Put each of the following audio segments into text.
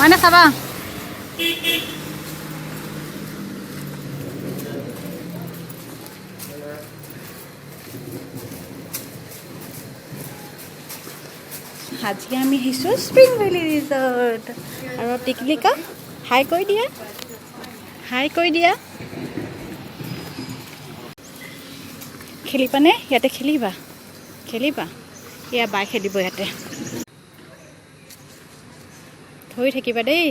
মানে চাবা আজি আমি আহিছোঁ স্প্ৰিং ভেলী ৰিজৰ্ট আৰু টিকলিকা হাই কৈ দিয়া খেলিবানে ইয়াতে খেলিবা এয়া বাই খেলিব ইয়াতে ধৰি থাকিবা দেই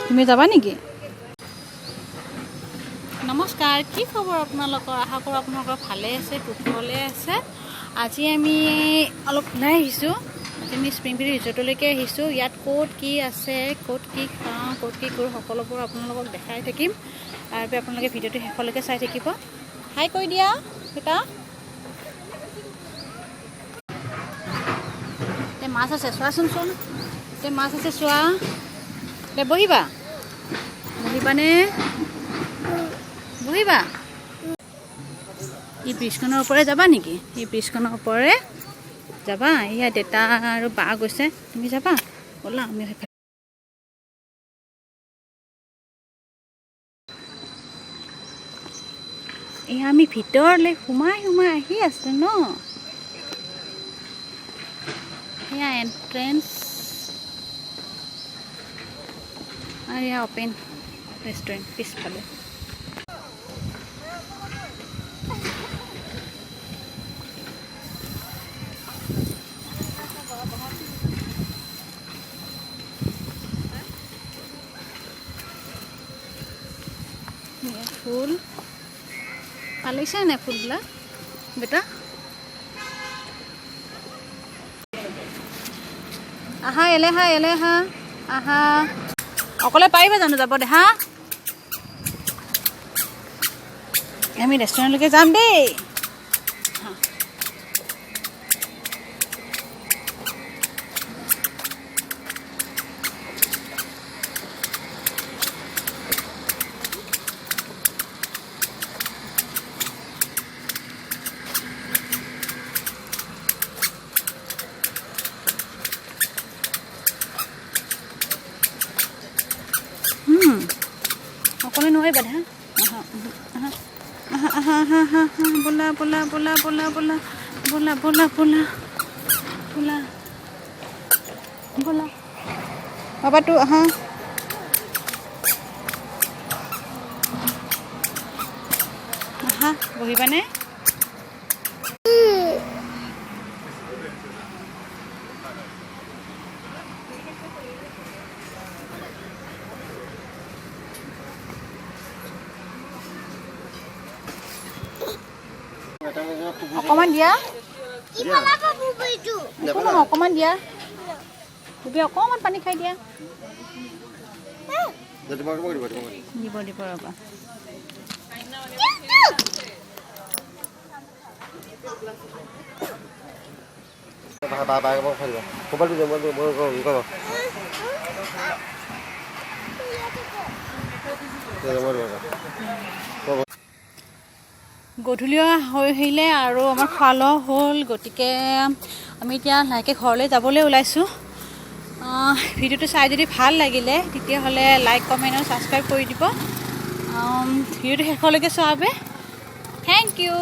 তুমি যাবা নেকি নমস্কাৰ কি খবৰ আপোনালোকৰ আশা কৰোঁ আপোনালোকৰ ভালে আছে কুশলে আছে আজি আমি অলপ ওলাই আহিছোঁ আমি স্প্ৰিং ভেলী ৰিজৰ্টলৈকে আহিছোঁ ইয়াত ক'ত কি আছে ক'ত কি খাওঁ ক'ত কি কৰোঁ সকলোবোৰ আপোনালোকক দেখাই থাকিম আৰু আপোনালোকে ভিডিঅ'টো শেষলৈকে চাই থাকিব হাই কৈ দিয়া বেটা মাছ আছে চোৱাচোন মাছ আছে চোৱা বহিবানে এই ব্ৰিজখনৰ ওপৰে যাবা নেকি এই ব্ৰিজখনৰ ওপৰে যাবা এয়া দেউতা আৰু বা গৈছে তুমি যাবা ব'লা আমি এয়া আমি ভিতৰলৈ সোমাই আহি আছো ন এয়া এন্ট্ৰেন্স আৰু এয়া অপেন ৰেষ্টুৰেণ্ট পিছফালে ফুল ভাল লাগিছে নাই ফুলবিলাক বেটা আহা এলে আহা অকলে পাৰিবা জানো যাব দে হা আমি ৰেষ্টুৰেণ্টলৈকে যাম দেই অকলে নোৱাৰিবা দে বলা বাবাটো আহা বহিবানে অকমান দিয়া অকমান দিয়া অকমান পানী খাই দিয়া দিব ৰবা গধূলীয়া হৈ আহিলে আৰু আমাৰ খোৱা লোৱা হ'ল গতিকে আমি এতিয়া লাহেকৈ ঘৰলৈ যাবলৈ ওলাইছোঁ ভিডিঅ'টো চাই যদি ভাল লাগিলে তেতিয়াহ'লে লাইক কমেণ্ট আৰু ছাবস্ক্ৰাইব কৰি দিব ভিডিঅ'টো শেষলৈকে চোৱাৰ বাবে থেংক ইউ